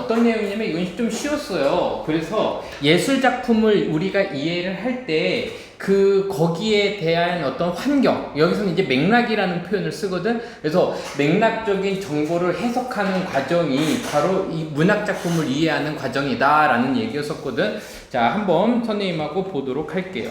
어떤 내용이냐면 이건 좀 쉬웠어요. 그래서 예술 작품을 우리가 이해를 할 때 그 거기에 대한 어떤 환경, 여기서는 이제 맥락이라는 표현을 쓰거든. 그래서 맥락적인 정보를 해석하는 과정이 바로 이 문학 작품을 이해하는 과정이다라는 얘기였었거든. 자, 한번 선생님하고 보도록 할게요.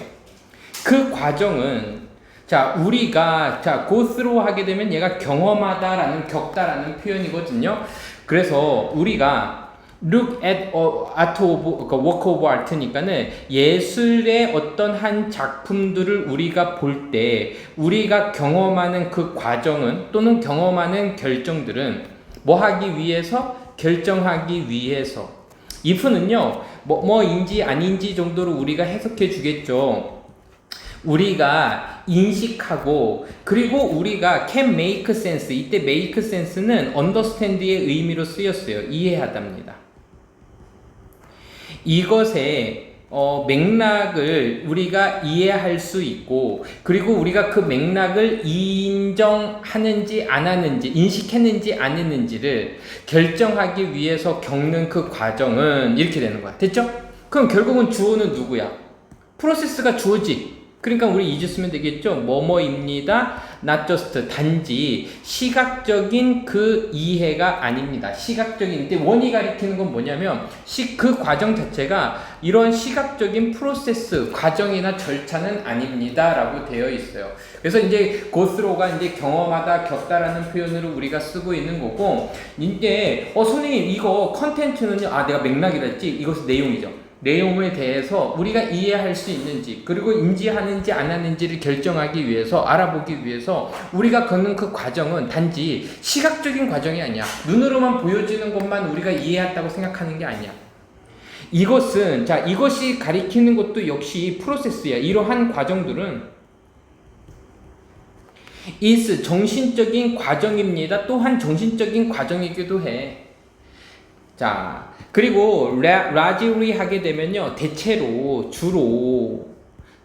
그 과정은 자, 우리가 go through 하게 되면 얘가 경험하다라는 겪다라는 표현이거든요. 그래서 우리가 look at art of, work of art니까는 예술의 어떤 한 작품들을 우리가 볼 때 우리가 경험하는 그 과정은 또는 경험하는 결정들은 뭐 하기 위해서? 결정하기 위해서. if는요, 뭐인지 아닌지 정도로 우리가 해석해 주겠죠. 우리가 인식하고 그리고 우리가 can make sense, 이때 make sense는 understand의 의미로 쓰였어요. 이해하답니다. 이것의 맥락을 우리가 이해할 수 있고 그리고 우리가 그 맥락을 인정하는지 안 하는지 인식했는지 안 했는지를 결정하기 위해서 겪는 그 과정은 이렇게 되는 거야. 됐죠? 그럼 결국은 주어는 누구야? 프로세스가 주어지. 그러니까 우리 이제 쓰면 되겠죠. 뭐뭐입니다. not just 단지 시각적인 그 이해가 아닙니다. 시각적인 이때 원이 가리키는 건 뭐냐면 그 과정 자체가 이런 시각적인 프로세스 과정이나 절차는 아닙니다라고 되어 있어요. 그래서 이제 고스로가 이제 경험하다 겪다라는 표현으로 우리가 쓰고 있는 거고 이제 선생님 이거 컨텐츠는요. 내가 맥락이라 했지. 이것은 내용이죠. 내용에 대해서 우리가 이해할 수 있는지 그리고 인지하는지 안 하는지를 결정하기 위해서 알아보기 위해서 우리가 걷는 그 과정은 단지 시각적인 과정이 아니야. 눈으로만 보여지는 것만 우리가 이해했다고 생각하는 게 아니야. 이것은 이것이 가리키는 것도 역시 프로세스야. 이러한 과정들은 is 정신적인 과정입니다. 또한 정신적인 과정이기도 해. 자, 그리고 largely 하게 되면요. 대체로, 주로,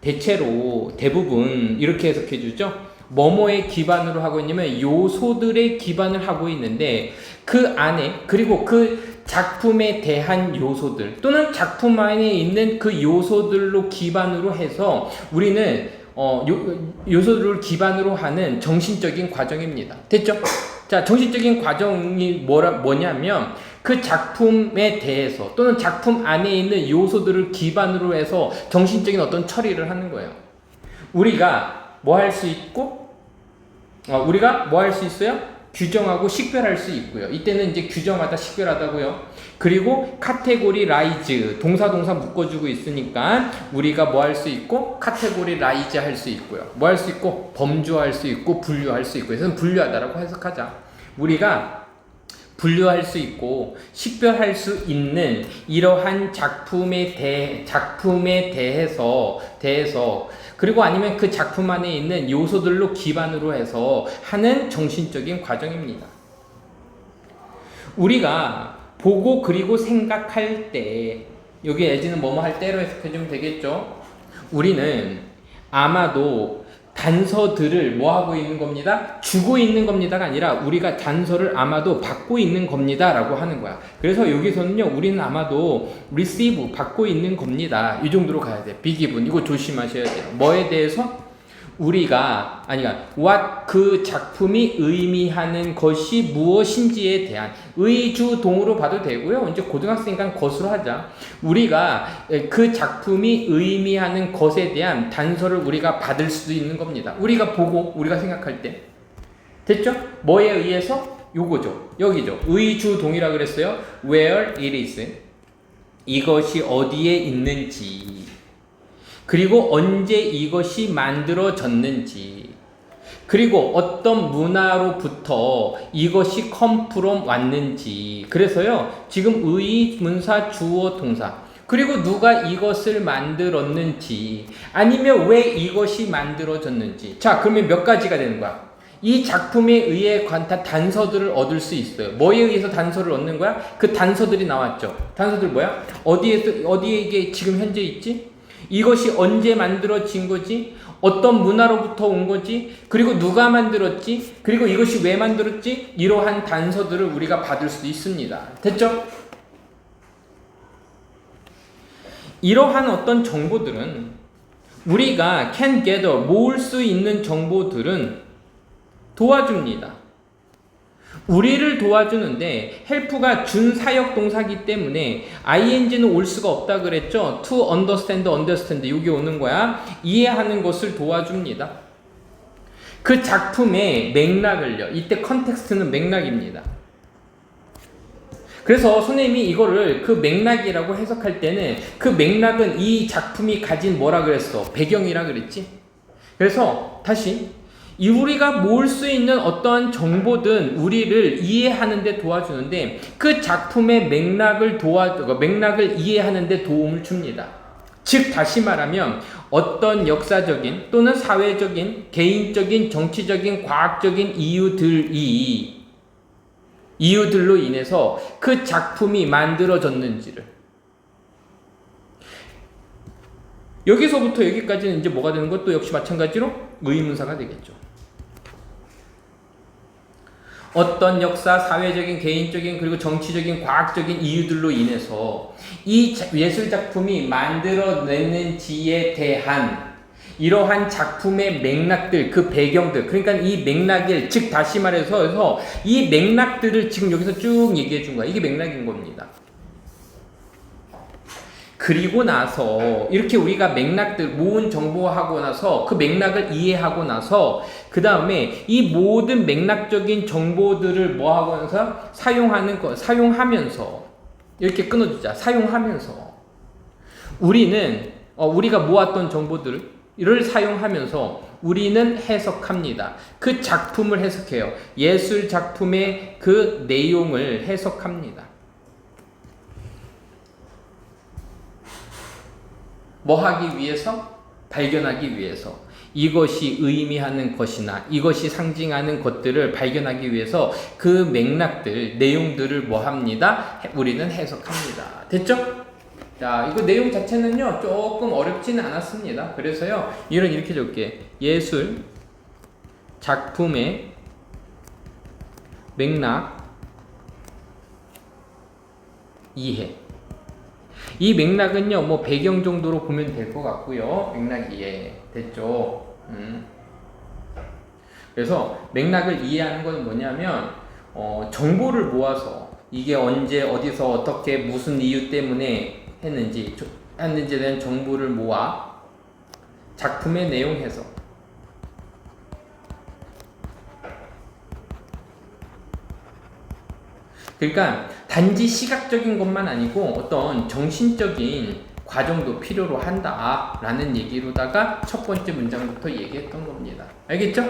대체로, 대부분 이렇게 해석해 주죠. 뭐뭐에 기반으로 하고 있냐면 요소들에 기반을 하고 있는데 그 안에 그리고 그 작품에 대한 요소들 또는 작품 안에 있는 그 요소들로 기반으로 해서 우리는 요소들을 기반으로 하는 정신적인 과정입니다. 됐죠? 자, 정신적인 과정이 뭐냐면 그 작품에 대해서 또는 작품 안에 있는 요소들을 기반으로 해서 정신적인 어떤 처리를 하는 거예요. 우리가 뭐 할 수 있고 우리가 뭐 할 수 있어요? 규정하고 식별할 수 있고요. 이때는 이제 규정하다 식별하다고요. 그리고 카테고리 라이즈 동사 묶어주고 있으니까 우리가 뭐 할 수 있고 카테고리 라이즈 할 수 있고요. 뭐 할 수 있고 범주할 수 있고 분류할 수 있고 그래서 분류하다라고 해석하자. 우리가 분류할 수 있고 식별할 수 있는 이러한 작품에 대해서 그리고 아니면 그 작품 안에 있는 요소들로 기반으로 해서 하는 정신적인 과정입니다. 우리가 보고 그리고 생각할 때 여기 예지는 뭐뭐 할 때로 해석해주면 되겠죠. 우리는 아마도 단서들을 뭐 하고 있는 겁니다? 주고 있는 겁니다가 아니라 우리가 단서를 아마도 받고 있는 겁니다 라고 하는 거야. 그래서 여기서는요 우리는 아마도 receive 받고 있는 겁니다 이 정도로 가야 돼. be given 이거 조심하셔야 돼요. 뭐에 대해서? 우리가 what 그 작품이 의미하는 것이 무엇인지에 대한 의주동으로 봐도 되고요. 이제 고등학생이니까 것으로 하자. 우리가 그 작품이 의미하는 것에 대한 단서를 우리가 받을 수도 있는 겁니다. 우리가 보고 우리가 생각할 때 됐죠? 뭐에 의해서? 요거죠. 여기죠. 의주동이라 그랬어요. Where it is 이것이 어디에 있는지 그리고 언제 이것이 만들어졌는지 그리고 어떤 문화로부터 이것이 come from 왔는지 그래서요 지금 의문사 주어 동사 그리고 누가 이것을 만들었는지 아니면 왜 이것이 만들어졌는지 자 그러면 몇 가지가 되는 거야. 이 작품에 의해 관한 단서들을 얻을 수 있어요. 뭐에 의해서 단서를 얻는 거야? 그 단서들이 나왔죠. 단서들 뭐야? 어디에 이게 지금 현재 있지? 이것이 언제 만들어진 거지? 어떤 문화로부터 온 거지? 그리고 누가 만들었지? 그리고 이것이 왜 만들었지? 이러한 단서들을 우리가 받을 수 있습니다. 됐죠? 이러한 어떤 정보들은 우리가 can gather, 모을 수 있는 정보들은 도와줍니다. 우리를 도와주는데 help가 준사역 동사기 때문에 ing는 올 수가 없다 그랬죠. to understand 여기 오는 거야. 이해하는 것을 도와줍니다. 그 작품의 맥락을요. 이때 컨텍스트는 맥락입니다. 그래서 선생님이 이거를 그 맥락이라고 해석할 때는 그 맥락은 이 작품이 가진 뭐라 그랬어? 배경이라 그랬지? 그래서 다시 우리가 모을 수 있는 어떠한 정보든 우리를 이해하는 데 도와주는데 그 작품의 맥락을 이해하는 데 도움을 줍니다. 즉 다시 말하면 어떤 역사적인 또는 사회적인, 개인적인, 정치적인, 과학적인 이유들로 인해서 그 작품이 만들어졌는지를 여기서부터 여기까지는 이제 뭐가 되는 것도 역시 마찬가지로 의문사가 되겠죠. 어떤 역사, 사회적인, 개인적인, 그리고 정치적인, 과학적인 이유들로 인해서 이 예술작품이 만들어냈는지에 대한 이러한 작품의 맥락들, 그 배경들, 그러니까 이 맥락을, 즉 다시 말해서 이 맥락들을 지금 여기서 쭉 얘기해 준 거야. 이게 맥락인 겁니다. 그리고 나서 이렇게 우리가 맥락들 모은 정보하고 나서 그 맥락을 이해하고 나서 그 다음에 이 모든 맥락적인 정보들을 뭐 하고 나서 사용하면서 이렇게 끊어주자. 사용하면서 우리는 우리가 모았던 정보들을 사용하면서 우리는 해석합니다. 그 작품을 해석해요. 예술 작품의 그 내용을 해석합니다. 뭐 하기 위해서? 발견하기 위해서. 이것이 의미하는 것이나 이것이 상징하는 것들을 발견하기 위해서 그 맥락들, 내용들을 뭐 합니다? 우리는 해석합니다. 됐죠? 자, 이거 내용 자체는요, 조금 어렵지는 않았습니다. 그래서요, 이렇게 적게. 예술 작품의 맥락 이해. 이 맥락은요, 뭐 배경 정도로 보면 될 것 같고요. 맥락 이해 됐죠? 그래서 맥락을 이해하는 건 뭐냐면 정보를 모아서 이게 언제 어디서 어떻게 무슨 이유 때문에 했는지에 대한 정보를 모아 작품의 내용 해석. 그러니까 단지 시각적인 것만 아니고 어떤 정신적인 과정도 필요로 한다라는 얘기로다가 첫 번째 문장부터 얘기했던 겁니다. 알겠죠?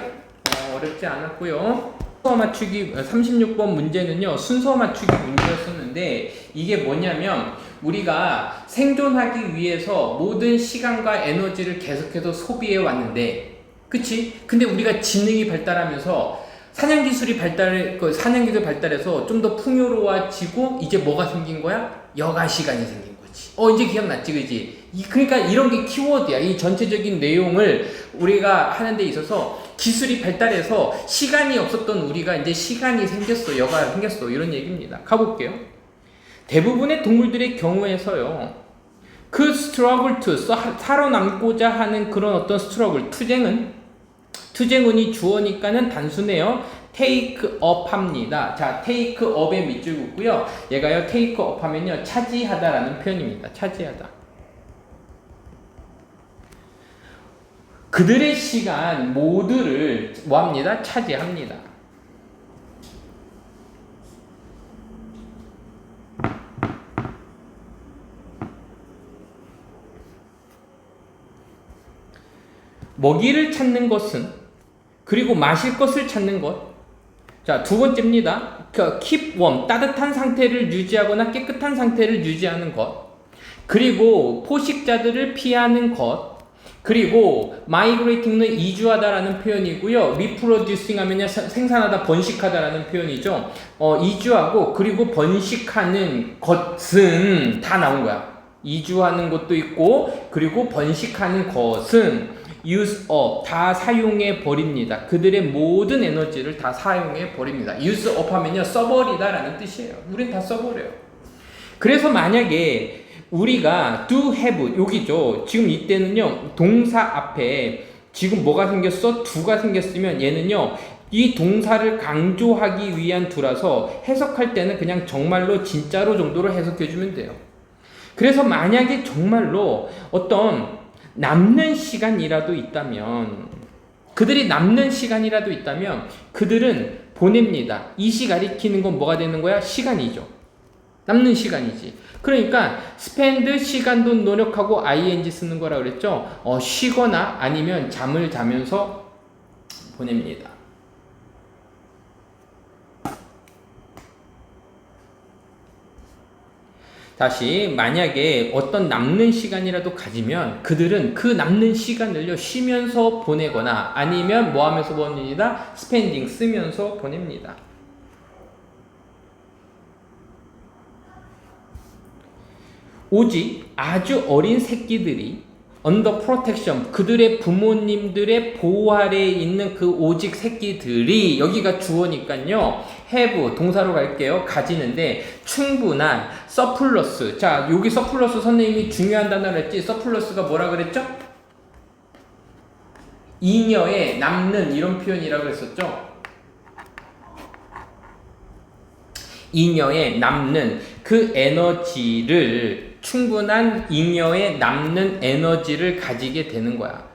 어렵지 않았고요. 순서 맞추기 36번 문제는요. 순서 맞추기 문제였었는데 이게 뭐냐면 우리가 생존하기 위해서 모든 시간과 에너지를 계속해서 소비해 왔는데 그치? 근데 우리가 지능이 발달하면서 사냥기술이 발달해서 좀 더 풍요로워지고 이제 뭐가 생긴 거야? 여가 시간이 생긴 거지. 이제 기억났지, 그지? 그러니까 이런 게 키워드야. 이 전체적인 내용을 우리가 하는 데 있어서 기술이 발달해서 시간이 없었던 우리가 이제 시간이 생겼어, 여가가 생겼어. 이런 얘기입니다. 가볼게요. 대부분의 동물들의 경우에서요. 그 struggle to, 살아남고자 하는 그런 어떤 struggle, 투쟁은이 주어니까는 단순해요. take up 합니다. 자, take up의 밑줄 긋고요. 얘가요, take up 하면요, 차지하다라는 표현입니다. 차지하다. 그들의 시간 모두를 뭐 합니다? 차지합니다. 먹이를 찾는 것은 그리고 마실 것을 찾는 것. 자, 두 번째입니다. keep warm, 따뜻한 상태를 유지하거나 깨끗한 상태를 유지하는 것. 그리고 포식자들을 피하는 것. 그리고 migrating는 이주하다라는 표현이고요. reproducing 하면 생산하다, 번식하다라는 표현이죠. 이주하고 그리고 번식하는 것은 다 나온 거야. 이주하는 것도 있고 그리고 번식하는 것은 use up, 다 사용해 버립니다. 그들의 모든 에너지를 다 사용해 버립니다. use up 하면요, 써버리다 라는 뜻이에요. 우린 다 써버려요. 그래서 만약에 우리가 do have 여기죠. 지금 이때는요 동사 앞에 지금 뭐가 생겼어? do가 생겼으면 얘는요 이 동사를 강조하기 위한 do라서 해석할 때는 그냥 정말로 진짜로 정도로 해석해주면 돼요. 그래서 만약에 정말로 어떤 남는 시간이라도 있다면 그들이 남는 시간이라도 있다면 그들은 보냅니다. 이시 가리키는 건 뭐가 되는 거야? 시간이죠. 남는 시간이지. 그러니까 spend 시간도 노력하고 ing 쓰는 거라 그랬죠. 쉬거나 아니면 잠을 자면서 보냅니다. 다시 만약에 어떤 남는 시간이라도 가지면 그들은 그 남는 시간을요 쉬면서 보내거나 아니면 뭐 하면서 보냅니다? spending 쓰면서 보냅니다. 오직 아주 어린 새끼들이 under protection 그들의 부모님들의 보호 아래에 있는 그 오직 새끼들이 여기가 주어니까요 have 동사로 갈게요. 가지는데 충분한 surplus. 자 여기 surplus 선생님이 중요한 단어를 했지. surplus가 뭐라 그랬죠? 잉여에 남는 이런 표현이라고 했었죠. 잉여에 남는 그 에너지를 충분한 잉여에 남는 에너지를 가지게 되는 거야.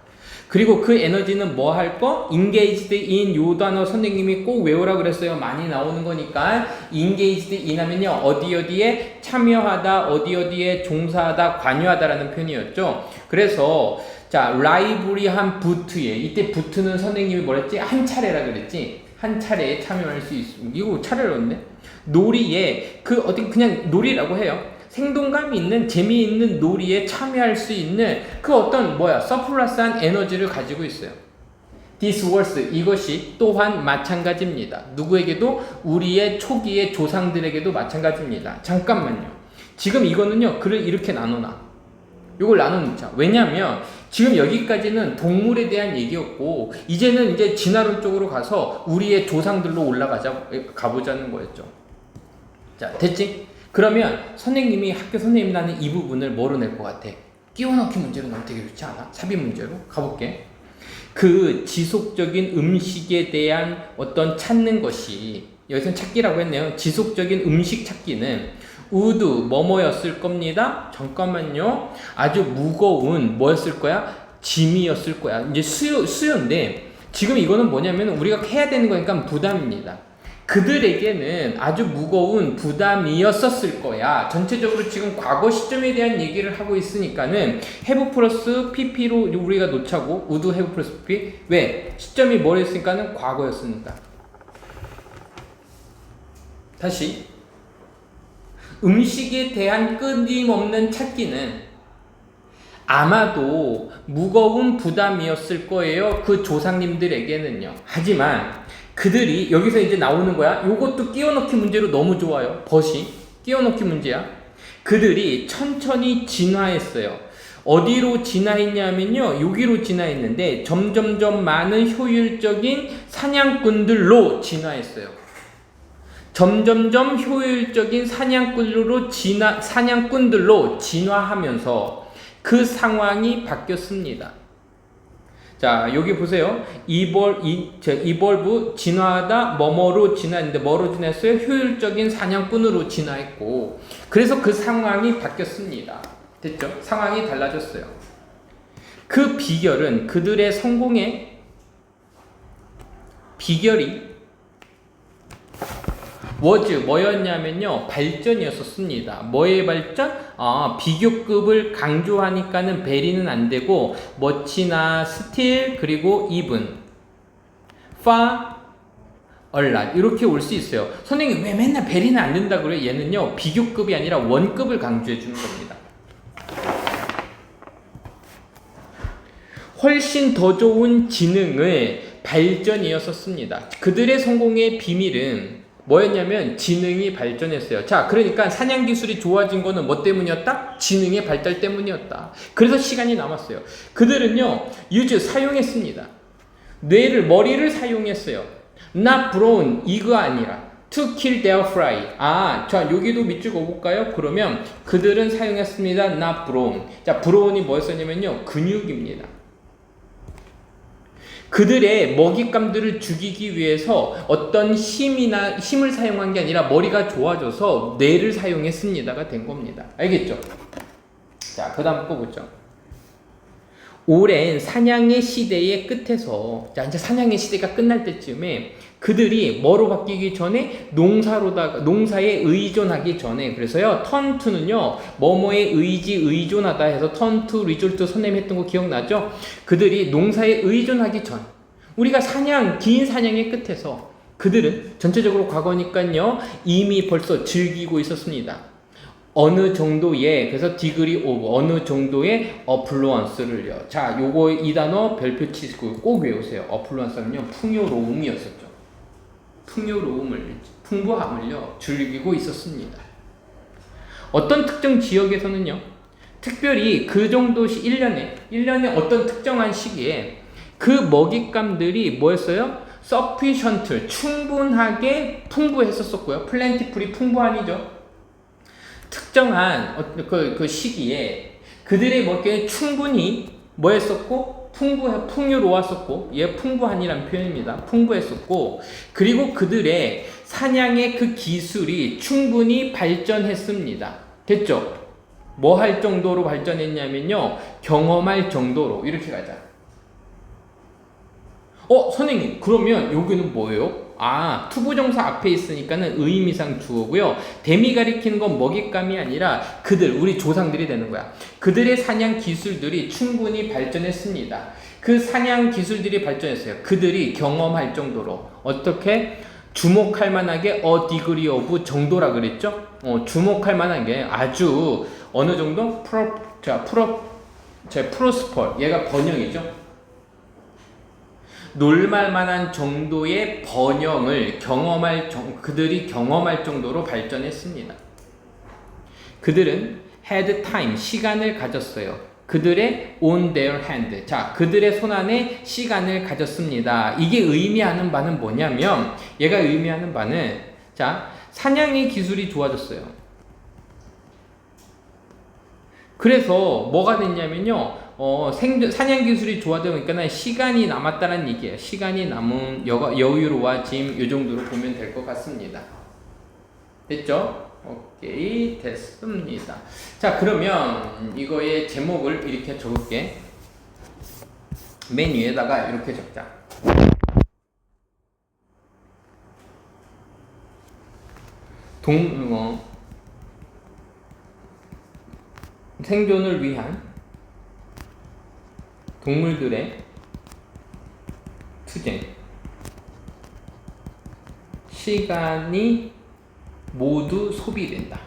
그리고 그 에너지는 뭐 할 거? engaged in 요 단어 선생님이 꼭 외우라 그랬어요. 많이 나오는 거니까 engaged in 하면요 어디에 참여하다 어디에 종사하다 관여하다라는 표현이었죠. 그래서 자 라이브리한 부트에 이때 부트는 선생님이 뭐랬지? 한 차례라 그랬지. 한 차례에 참여할 수 있습니다. 이거 차례였네. 놀이에 그 어디 그냥 놀이라고 해요. 생동감이 있는 재미있는 놀이에 참여할 수 있는 그 어떤 서플러스한 에너지를 가지고 있어요. This was 이것이 또한 마찬가지입니다. 누구에게도 우리의 초기의 조상들에게도 마찬가지입니다. 잠깐만요. 지금 이거는요 글을 이렇게 나눠놔. 이걸 나눠놓자. 왜냐하면 지금 여기까지는 동물에 대한 얘기였고 이제는 이제 진화론 쪽으로 가서 우리의 조상들로 가보자는 거였죠. 자 됐지? 그러면 선생님이 학교 선생님이 나는 이 부분을 뭐로 낼 것 같아? 끼워넣기 문제로 넣으면 되게 좋지 않아? 삽입 문제로? 가볼게. 그 지속적인 음식에 대한 어떤 찾는 것이 여기서는 찾기라고 했네요. 지속적인 음식 찾기는 would 뭐였을 겁니다. 잠깐만요. 아주 무거운 뭐였을 거야? 짐이었을 거야. 이제 수요인데 지금 이거는 뭐냐면 우리가 해야 되는 거니까 부담입니다. 그들에게는 아주 무거운 부담이었었을 거야. 전체적으로 지금 과거 시점에 대한 얘기를 하고 있으니까는 have 플러스 pp로 우리가 놓자고 would have 플러스 pp. 왜? 시점이 뭐였으니까는 과거였으니까. 다시 음식에 대한 끊임없는 찾기는 아마도 무거운 부담이었을 거예요. 그 조상님들에게는요. 하지만 그들이 여기서 이제 나오는 거야. 요것도 끼워넣기 문제로 너무 좋아요. 벗이 끼워넣기 문제야. 그들이 천천히 진화했어요. 어디로 진화했냐면요. 여기로 진화했는데 점점점 많은 효율적인 사냥꾼들로 진화했어요. 점점점 효율적인 사냥꾼들로 진화하면서 그 상황이 바뀌었습니다. 자, 여기 보세요. 이볼브 진화하다 뭐뭐로 진화했는데 뭐로 진화했어요? 효율적인 사냥꾼으로 진화했고 그래서 그 상황이 바뀌었습니다. 됐죠? 상황이 달라졌어요. 그 비결은 그들의 성공의 비결이 뭐였냐면요 발전이었었습니다. 뭐의 발전? 비교급을 강조하니까는 베리는 안 되고 머치나 스틸 그리고 even, far, a lot 이렇게 올 수 있어요. 선생님 왜 맨날 베리는 안 된다 그래요? 얘는요 비교급이 아니라 원급을 강조해 주는 겁니다. 훨씬 더 좋은 지능의 발전이었었습니다. 그들의 성공의 비밀은 뭐였냐면 지능이 발전했어요. 자, 그러니까 사냥 기술이 좋아진 거는 뭐 때문이었다? 지능의 발달 때문이었다. 그래서 시간이 남았어요. 그들은요, 사용했습니다. 머리를 사용했어요. not brawn, 이거 아니라 to kill their fly. 자, 여기도 밑줄 그어볼까요? 그러면 그들은 사용했습니다. not brawn. 자, brawn이 뭐였었냐면요, 근육입니다. 그들의 먹잇감들을 죽이기 위해서 어떤 힘을 사용한 게 아니라 머리가 좋아져서 뇌를 사용했습니다가 된 겁니다. 알겠죠? 자, 그 다음 거 보죠. 오랜 사냥의 시대의 끝에서, 자, 이제 사냥의 시대가 끝날 때쯤에 그들이 뭐로 바뀌기 전에 농사에 의존하기 전에, 그래서요, turn to는요, 뭐뭐에 의존하다 해서 turn to result 선생님 했던 거 기억나죠? 그들이 농사에 의존하기 전, 우리가 긴 사냥의 끝에서 그들은 전체적으로 과거니까요, 이미 벌써 즐기고 있었습니다. 어느 정도의, 그래서 degree of, 어느 정도의 affluence를요. 자, 요거 이 단어 별표 치고 꼭 외우세요. affluence는요, 풍요로움이었었죠. 풍부함을요, 즐기고 있었습니다. 어떤 특정 지역에서는요, 특별히 그 정도 1년에 어떤 특정한 시기에 그 먹잇감들이 뭐였어요? sufficient, 충분하게 풍부했었고요. plentifully 풍부한이죠. 특정한 그 시기에 그들의 먹기에 충분히 뭐했었고 풍요로웠었고, 풍부한이란 표현입니다. 풍부했었고, 그리고 그들의 사냥의 그 기술이 충분히 발전했습니다. 됐죠? 뭐 할 정도로 발전했냐면요, 경험할 정도로. 이렇게 가자. 선생님, 그러면 여기는 뭐예요? 투부정사 앞에 있으니까는 의미상 주어고요. 댐이 가리키는 건 먹잇감이 아니라 우리 조상들이 되는 거야. 그들의 사냥 기술들이 충분히 발전했습니다. 그 사냥 기술들이 발전했어요. 그들이 경험할 정도로. 어떻게? 주목할 만하게 degree of 정도라 그랬죠? 주목할 만한 게 아주 어느 정도? prosper. 얘가 번영이죠? 놀말만한 정도의 번영을 그들이 경험할 정도로 발전했습니다. 그들은 had time, 시간을 가졌어요. 그들의 on their hand, 자, 그들의 손안에 시간을 가졌습니다. 이게 의미하는 바는 뭐냐면, 얘가 의미하는 바는, 자, 사냥의 기술이 좋아졌어요. 그래서 뭐가 됐냐면요, 사냥 기술이 좋아지니까 시간이 남았다는 얘기예요. 시간이 남은 여유로워짐, 이 정도로 보면 될 것 같습니다. 됐죠? 오케이, 됐습니다. 자, 그러면 이거의 제목을 이렇게 적을게. 맨 위에다가 이렇게 적자. 생존을 위한 동물들의 투쟁. 시간이 모두 소비된다.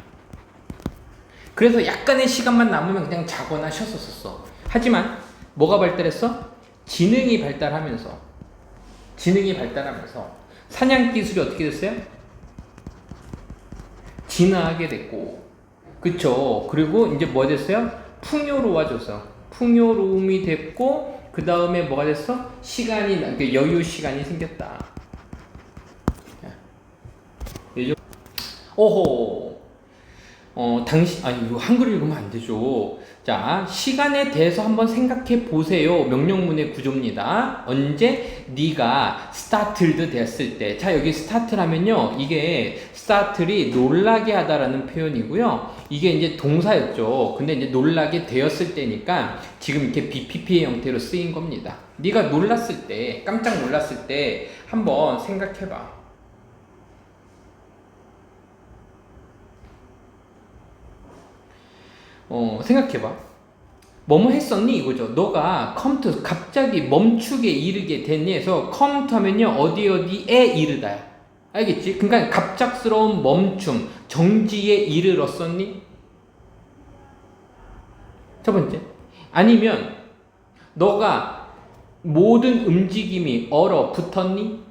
그래서 약간의 시간만 남으면 그냥 자거나 쉬었었어. 하지만 뭐가 발달했어? 지능이 발달하면서 사냥 기술이 어떻게 됐어요? 진화하게 됐고, 그쵸? 그리고 이제 뭐 됐어요? 풍요로움이 됐고, 그 다음에 뭐가 됐어? 여유 시간이 생겼다. 오호. 이거 한글 읽으면 안 되죠. 자, 시간에 대해서 한번 생각해 보세요. 명령문의 구조입니다. 언제? 네가 startled 됐을 때. 자, 여기 start라면요, 이게 startl이 놀라게 하다라는 표현이고요. 이게 이제 동사였죠. 근데 이제 놀라게 되었을 때니까 지금 이렇게 BPP의 형태로 쓰인 겁니다. 네가 깜짝 놀랐을 때 한번 생각해 봐. 생각해봐. 뭐뭐 했었니? 이거죠. 너가 come to, 갑자기 멈추게 이르게 됐니? 해서 come to 하면요, 어디에 이르다. 알겠지? 그러니까 갑작스러운 멈춤, 정지에 이르렀었니? 첫 번째. 아니면 너가 모든 움직임이 얼어붙었니?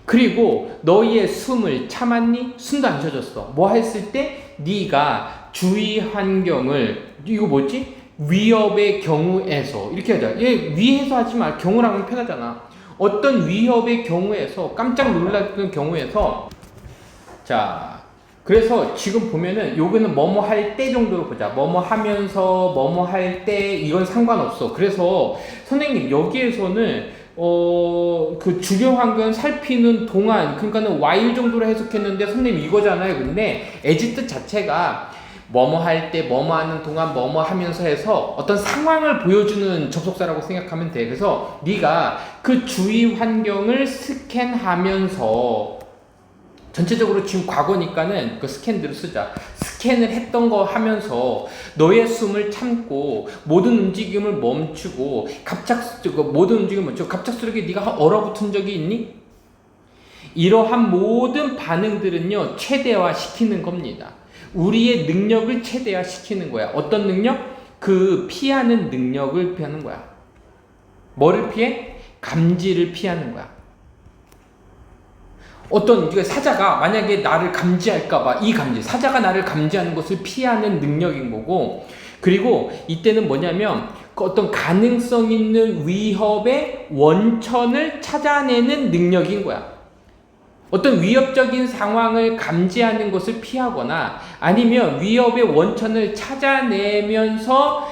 그리고 너희의 숨을 참았니? 숨도 안 쉬어졌어. 뭐 했을 때? 네가 주위 환경을, 이거 뭐지? 위협의 경우에서, 이렇게 하자. 얘 위에서 하지 마. 경우라면 편하잖아. 어떤 위협의 경우에서 깜짝 놀랐던 경우에서 자 그래서 지금 보면은 요거는 뭐뭐 할 때 정도로 보자. 뭐뭐 하면서 뭐뭐 할 때 이건 상관없어. 그래서 선생님 여기에서는 그 주요 환경 살피는 동안 그러니까는 while 정도로 해석했는데 선생님 이거잖아요. 근데 as 뜻 자체가 뭐뭐 할 때, 뭐뭐 하는 동안, 뭐뭐 하면서 해서 어떤 상황을 보여주는 접속사라고 생각하면 돼. 그래서 네가 그 주위 환경을 스캔하면서 전체적으로 지금 과거니까는 그 스캔들을 쓰자. 스캔을 했던 거 하면서 너의 숨을 참고 모든 움직임을 멈추고 모든 움직임을 멈추고 갑작스럽게 네가 얼어붙은 적이 있니? 이러한 모든 반응들은요 최대화시키는 겁니다. 우리의 능력을 최대화시키는 거야. 어떤 능력? 그 피하는 능력을 피하는 거야. 뭐를 피해? 감지를 피하는 거야. 어떤 사자가 만약에 나를 감지할까봐 이 감지, 사자가 나를 감지하는 것을 피하는 능력인 거고, 그리고 이때는 뭐냐면 그 어떤 가능성 있는 위협의 원천을 찾아내는 능력인 거야. 어떤 위협적인 상황을 감지하는 것을 피하거나 아니면 위협의 원천을 찾아내면서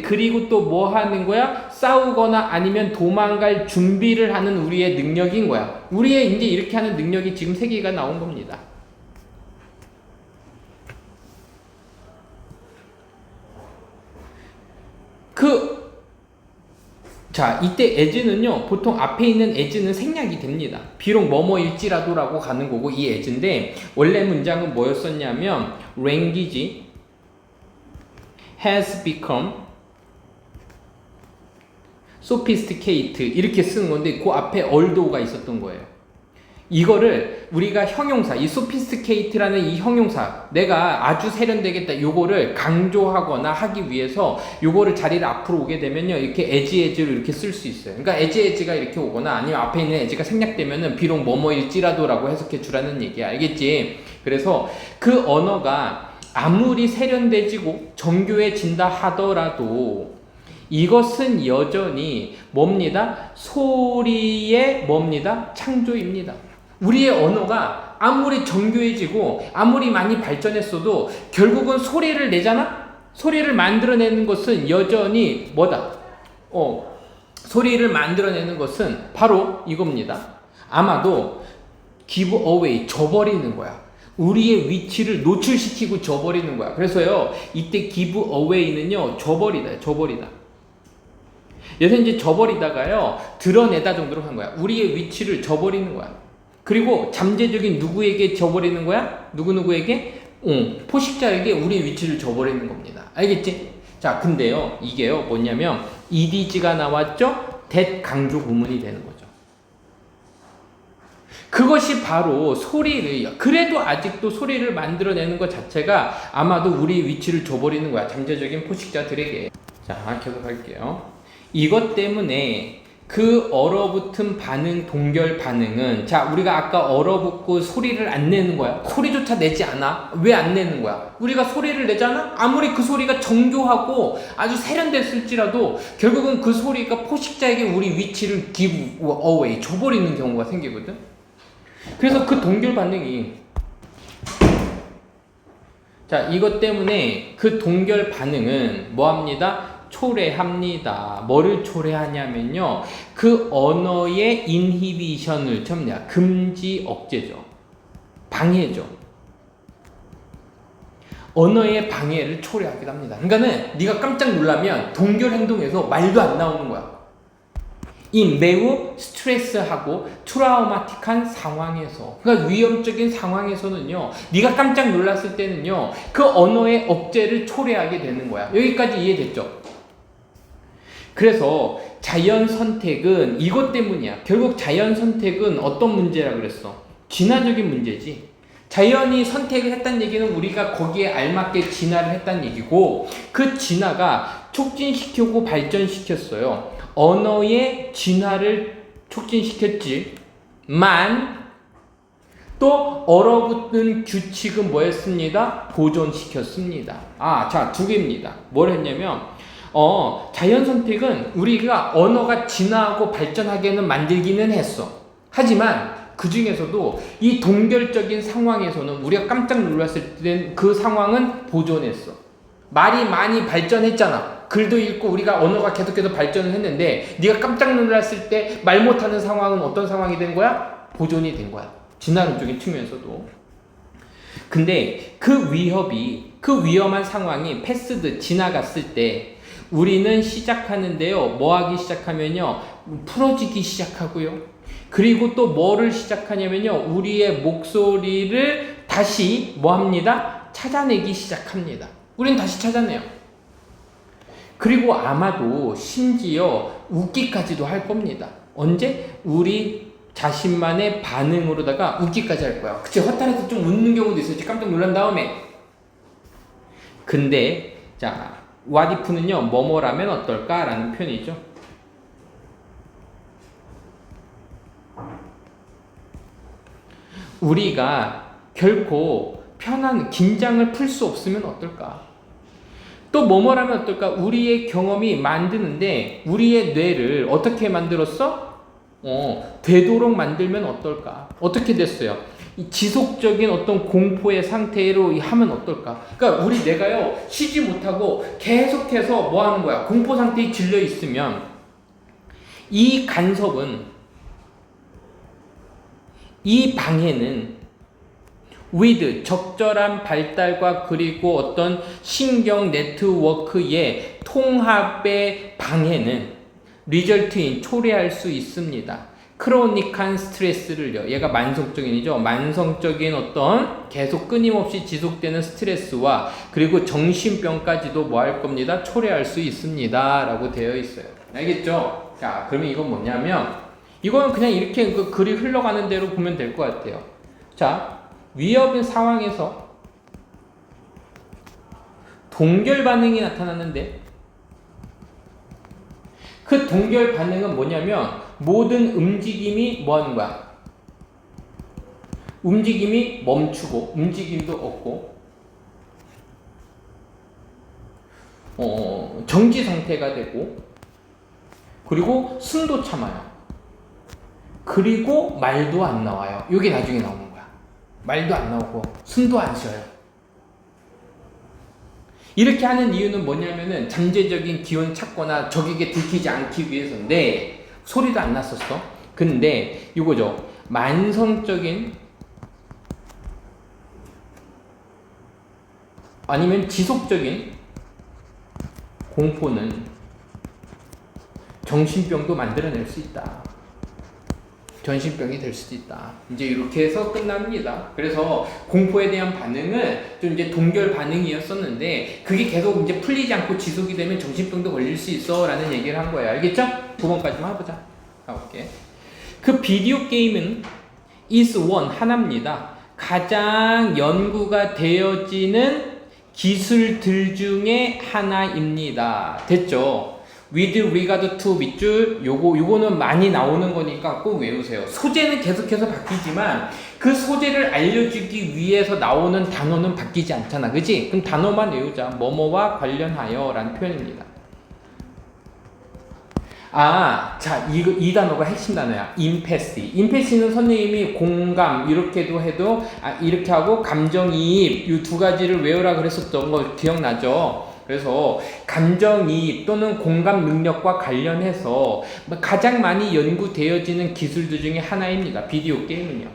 그리고 또 뭐 하는 거야? 싸우거나 아니면 도망갈 준비를 하는 우리의 능력인 거야. 우리의 이제 이렇게 하는 능력이 지금 3개가 나온 겁니다. 자, 이때 as는요, 보통 앞에 있는 as는 생략이 됩니다. 비록 뭐뭐일지라도라고 가는 거고, 이 as인데, 원래 문장은 뭐였었냐면, language has become sophisticated. 이렇게 쓰는 건데, 그 앞에 although 가 있었던 거예요. 이거를 우리가 형용사, 이 sophisticated라는 이 형용사, 내가 아주 세련되겠다, 요거를 강조하거나 하기 위해서 요거를 자리를 앞으로 오게 되면요, 이렇게 as를 이렇게 쓸 수 있어요. 그러니까 as가 이렇게 오거나 아니면 앞에 있는 as가 생략되면은 비록 뭐뭐일지라도라고 해석해 주라는 얘기야. 알겠지? 그래서 그 언어가 아무리 세련되지고 정교해진다 하더라도 이것은 여전히 뭡니다? 소리의 뭡니다? 창조입니다. 우리의 언어가 아무리 정교해지고 아무리 많이 발전했어도 결국은 소리를 내잖아? 소리를 만들어내는 것은 여전히 뭐다? 소리를 만들어내는 것은 바로 이겁니다. 아마도 give away, 줘버리는 거야. 우리의 위치를 노출시키고 줘버리는 거야. 그래서요, 이때 give away는요, 줘버리다. 여기서 이제 줘버리다가요, 드러내다 정도로 한 거야. 우리의 위치를 줘버리는 거야. 그리고 잠재적인 누구에게 줘버리는 거야? 누구에게? 포식자에게 우리의 위치를 줘버리는 겁니다. 알겠지? 자, 근데요, 이게요, 뭐냐면, ed가 나왔죠? that 강조 구문이 되는 거죠. 그것이 바로 소리를, 그래도 아직도 소리를 만들어내는 것 자체가 아마도 우리의 위치를 줘버리는 거야. 잠재적인 포식자들에게. 자, 계속 할게요. 이것 때문에 그 얼어붙은 반응, 동결 반응은, 자, 우리가 아까 얼어붙고 소리를 안 내는 거야. 소리조차 내지 않아. 왜 안 내는 거야? 우리가 소리를 내잖아? 아무리 그 소리가 정교하고 아주 세련됐을지라도 결국은 그 소리가 포식자에게 우리 위치를 give away, 줘버리는 경우가 생기거든. 그래서 그 동결 반응이, 자, 이것 때문에 그 동결 반응은 뭐합니다? 초래합니다. 뭐를 초래하냐면요, 그 언어의 인히비션을 금지 억제죠. 방해죠. 언어의 방해를 초래하기도 합니다. 그러니까는 네가 깜짝 놀라면 동결 행동에서 말도 안 나오는 거야. 이 매우 스트레스하고 트라우마틱한 상황에서, 그러니까 위험적인 상황에서는요, 네가 깜짝 놀랐을 때는요, 그 언어의 억제를 초래하게 되는 거야. 여기까지 이해됐죠? 그래서 자연 선택은 이것 때문이야. 결국 자연 선택은 어떤 문제라 그랬어? 진화적인 문제지. 자연이 선택을 했다는 얘기는 우리가 거기에 알맞게 진화를 했다는 얘기고, 그 진화가 촉진시키고 발전시켰어요. 언어의 진화를 촉진시켰지만 또 얼어붙는 규칙은 뭐였습니다? 보존시켰습니다. 자, 2개입니다. 뭘 했냐면 자연 선택은 우리가 언어가 진화하고 발전하게는 만들기는 했어. 하지만 그 중에서도 이 동결적인 상황에서는 우리가 깜짝 놀랐을 때 그 상황은 보존했어. 말이 많이 발전했잖아. 글도 읽고 우리가 언어가 계속해서 발전을 했는데 네가 깜짝 놀랐을 때 말 못하는 상황은 어떤 상황이 된 거야? 보존이 된 거야. 진화론적인 측면에서도. 근데 그 위험한 상황이 패스드 지나갔을 때 우리는 시작하는데요. 뭐 하기 시작하면요. 풀어지기 시작하고요. 그리고 또 뭐를 시작하냐면요. 우리의 목소리를 다시 뭐 합니다? 찾아내기 시작합니다. 우리는 다시 찾아내요. 그리고 아마도 심지어 웃기까지도 할 겁니다. 언제? 우리 자신만의 반응으로다가 웃기까지 할 거야. 그치? 허탈해서 좀 웃는 경우도 있었지. 깜짝 놀란 다음에. 근데 자, what if는요. 뭐뭐라면 어떨까? 라는 표현이죠. 우리가 결코 편한 긴장을 풀 수 없으면 어떨까? 또 뭐뭐라면 어떨까? 우리의 경험이 만드는데 우리의 뇌를 어떻게 만들었어? 되도록 만들면 어떨까? 어떻게 됐어요? 이 지속적인 어떤 공포의 상태로 하면 어떨까? 그러니까 우리 뇌가요 쉬지 못하고 계속해서 뭐 하는 거야? 공포 상태에 질려 있으면 이 간섭은, 이 방해는 with 적절한 발달과 그리고 어떤 신경 네트워크의 통합의 방해는 result인 초래할 수 있습니다. 크로닉한 스트레스를요. 얘가 만성적인이죠. 만성적인 어떤 계속 끊임없이 지속되는 스트레스와 그리고 정신병까지도 뭐 할 겁니다. 초래할 수 있습니다. 라고 되어 있어요. 알겠죠? 자, 그러면 이건 뭐냐면 이건 그냥 이렇게 그 글이 흘러가는 대로 보면 될 것 같아요. 자, 위협의 상황에서 동결 반응이 나타났는데 그 동결 반응은 뭐냐면 모든 움직임이 뭐 하는 거야? 움직임이 멈추고 움직임도 없고 정지 상태가 되고 그리고 숨도 참아요. 그리고 말도 안 나와요. 이게 나중에 나오는 거야. 말도 안 나오고 숨도 안 쉬어요. 이렇게 하는 이유는 뭐냐면은 잠재적인 기운 찾거나 적에게 들키지 않기 위해서인데 소리도 안 났었어. 근데 이거죠. 만성적인 아니면 지속적인 공포는 정신병도 만들어낼 수 있다. 전신병이 될 수도 있다. 이제 이렇게 해서 끝납니다. 그래서 공포에 대한 반응은 좀 이제 동결 반응이었었는데 그게 계속 이제 풀리지 않고 지속이 되면 정신병도 걸릴 수 있어 라는 얘기를 한 거예요. 알겠죠? 9번까지만 해보자. 가볼게. 그 비디오 게임은 is one 하나입니다. 가장 연구가 되어지는 기술들 중에 하나입니다. 됐죠? with regard to 밑줄 요거는 많이 나오는 거니까 꼭 외우세요. 소재는 계속해서 바뀌지만 그 소재를 알려주기 위해서 나오는 단어는 바뀌지 않잖아. 그치? 그럼 단어만 외우자. 뭐뭐와 관련하여 라는 표현입니다. 자, 이 단어가 핵심 단어야. 임패시. 임패시는 선생님이 공감, 이렇게도 해도, 이렇게 하고, 감정이입, 이 두 가지를 외우라 그랬었던 거 기억나죠? 그래서, 감정이입 또는 공감 능력과 관련해서 가장 많이 연구되어지는 기술들 중에 하나입니다. 비디오 게임은요.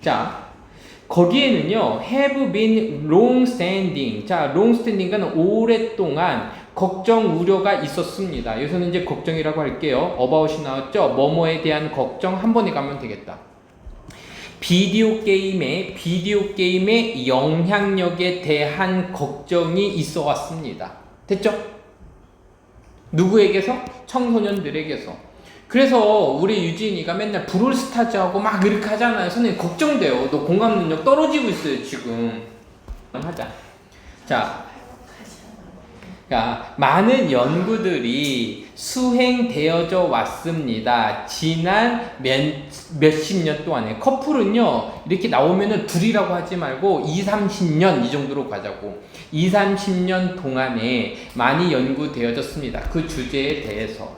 자, 거기에는요, have been long standing. 자, long standing은 오랫동안 걱정, 우려가 있었습니다. 여기서는 이제 걱정이라고 할게요. about이 나왔죠? 뭐뭐에 대한 걱정 한 번에 가면 되겠다. 비디오 게임의 영향력에 대한 걱정이 있어 왔습니다. 됐죠? 누구에게서? 청소년들에게서. 그래서 우리 유진이가 맨날 브롤스타즈하고 막 이렇게 하잖아요. 선생님 걱정돼요. 너 공감 능력 떨어지고 있어요, 지금. 하자. 자. 그러니까 많은 연구들이 수행되어져 왔습니다. 지난 몇십 년 동안에. 커플은요, 이렇게 나오면은 둘이라고 하지 말고 2, 30년 이 정도로 가자고. 2, 30년 동안에 많이 연구되어졌습니다. 그 주제에 대해서.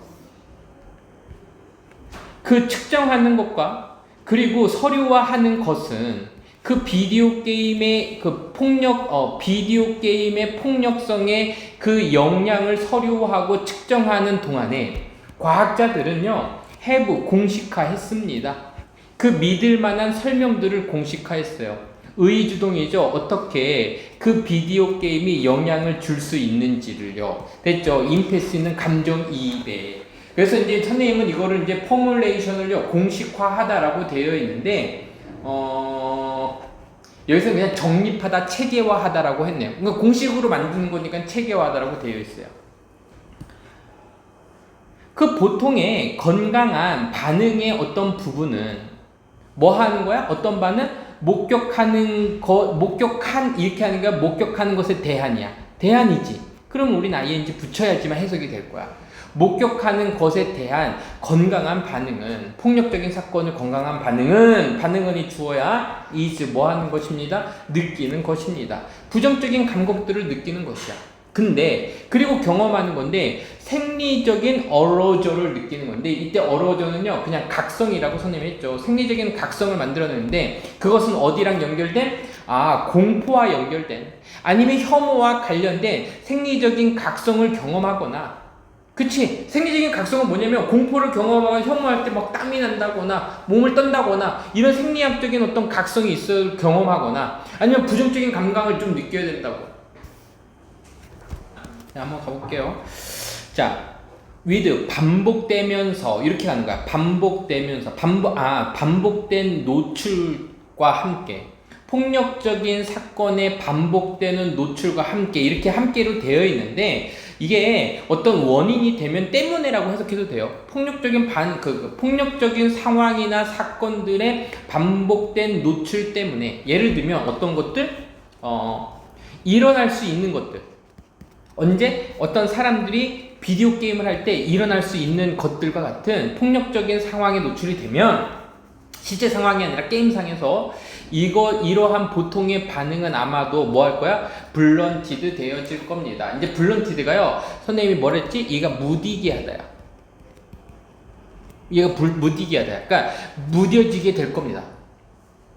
그 측정하는 것과 그리고 서류화하는 것은 그 비디오 게임의 비디오 게임의 폭력성의 그 영향을 서류화하고 측정하는 동안에 과학자들은요, 공식화했습니다. 그 믿을 만한 설명들을 공식화했어요. 의주동이죠. 어떻게 그 비디오 게임이 영향을 줄 수 있는지를요. 됐죠? 임패 수 있는 감정 이입에. 그래서 이제 선생님은 이거를 이제 포뮬레이션을요, 공식화하다라고 되어 있는데, 여기서 그냥 정립하다, 체계화하다라고 했네요. 그러니까 공식으로 만드는 거니까 체계화하다라고 되어 있어요. 그 보통의 건강한 반응의 어떤 부분은 뭐 하는 거야? 어떤 반응? 이렇게 하는 게 목격하는 것에 대한이야. 대한이지. 그럼 우린 ing 붙여야지만 해석이 될 거야. 목격하는 것에 대한 건강한 반응은, 폭력적인 사건을 건강한 반응은이 주어야 is 뭐 하는 것입니다? 느끼는 것입니다. 부정적인 감각들을 느끼는 것이야. 근데 그리고 경험하는 건데 생리적인 어로저를 느끼는 건데, 이때 어로저는요 그냥 각성이라고 선생님이 했죠. 생리적인 각성을 만들어내는데 그것은 어디랑 연결된? 공포와 연결된, 아니면 혐오와 관련된 생리적인 각성을 경험하거나. 그치? 생리적인 각성은 뭐냐면 공포를 경험하거나 혐오할 때 막 땀이 난다거나 몸을 떤다거나 이런 생리학적인 어떤 각성이 있어 경험하거나, 아니면 부정적인 감각을 좀 느껴야 된다고. 자, 한번 가볼게요. 자, with 반복되면서 이렇게 가는 거야. 반복되면서 반복된 노출과 함께, 폭력적인 사건의 반복되는 노출과 함께, 이렇게 함께로 되어 있는데 이게 어떤 원인이 되면 때문에라고 해석해도 돼요. 폭력적인 상황이나 사건들의 반복된 노출 때문에, 예를 들면 어떤 것들, 일어날 수 있는 것들. 언제 어떤 사람들이 비디오 게임을 할 때 일어날 수 있는 것들과 같은 폭력적인 상황에 노출이 되면, 실제 상황이 아니라 게임상에서 이러한 보통의 반응은 아마도 뭐 할 거야? 블런티드 되어질 겁니다. 이제 블런티드가요, 선생님이 뭐랬지? 얘가 무디게 하다야. 무디게 하다야. 그러니까 무뎌지게 될 겁니다.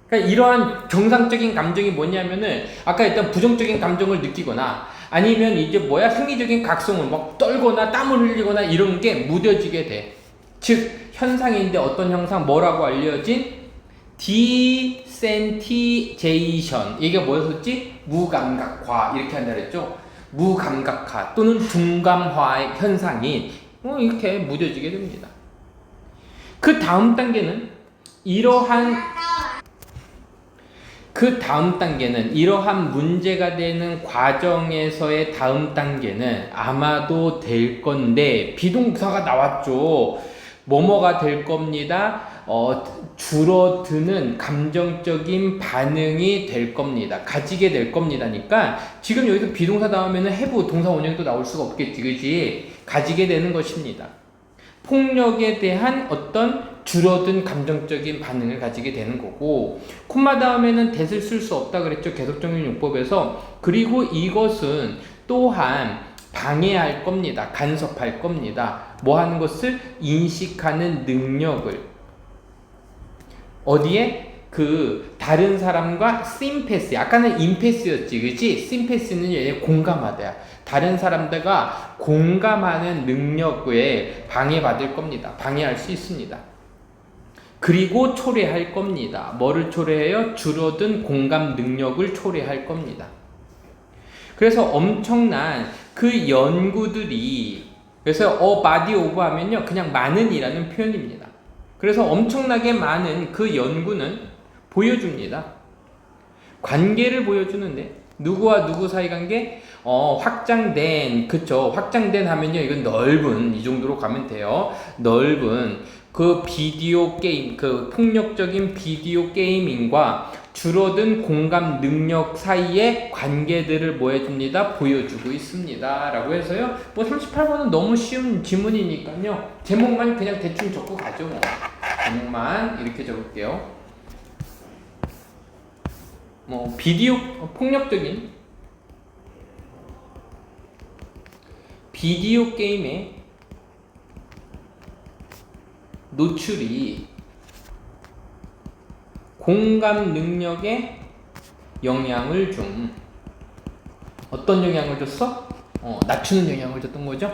그러니까 이러한 정상적인 감정이 뭐냐면은 아까 일단 부정적인 감정을 느끼거나, 아니면 이제 생리적인 각성을 막 떨거나 땀을 흘리거나 이런 게 무뎌지게 돼. 즉 현상인데 어떤 형상, 뭐라고 알려진? 디센티제이션. 이게 뭐였었지? 무감각화. 이렇게 한다 그랬죠? 무감각화 또는 둔감화의 현상이 이렇게 무뎌지게 됩니다. 그 다음 단계는 이러한 문제가 되는 과정에서의 다음 단계는 아마도 될 건데, 비동사가 나왔죠. 뭐뭐가 될 겁니다. 줄어드는 감정적인 반응이 될 겁니다. 가지게 될 겁니다니까, 지금 여기서 비동사 나오면은 have 동사 원형도 나올 수가 없겠지, 그지? 가지게 되는 것입니다. 폭력에 대한 어떤 줄어든 감정적인 반응을 가지게 되는 거고, 콤마 다음에는 that을 쓸 수 없다 그랬죠, 계속적용 용법에서. 그리고 이것은 또한 방해할 겁니다. 간섭할 겁니다. 뭐 하는 것을? 인식하는 능력을. 어디에? 다른 사람과 심패스, 아까는 임패스였지, 그치? 심패스는 얘 공감하다야. 다른 사람들과 공감하는 능력에 방해받을 겁니다. 방해할 수 있습니다. 그리고 초래할 겁니다. 뭐를 초래해요? 줄어든 공감 능력을 초래할 겁니다. 그래서 엄청난 그 연구들이, 그래서 body of 하면요 그냥 많은이라는 표현입니다. 그래서 엄청나게 많은 그 연구는 보여줍니다. 관계를 보여주는데, 누구와 누구 사이 관계? 확장된, 그쵸? 확장된 하면요, 이건 넓은, 이 정도로 가면 돼요. 넓은 그 비디오 게임, 그 폭력적인 비디오 게이밍과 줄어든 공감 능력 사이의 관계들을 뭐 해줍니다? 보여주고 있습니다. 라고 해서요. 뭐 38번은 너무 쉬운 지문이니까요. 제목만 그냥 대충 적고 가죠. 뭐. 제목만 이렇게 적을게요. 뭐 폭력적인 비디오 게임의 노출이 공감 능력에 영향을 좀 어떤 영향을 줬어? 낮추는 영향을 줬던 거죠.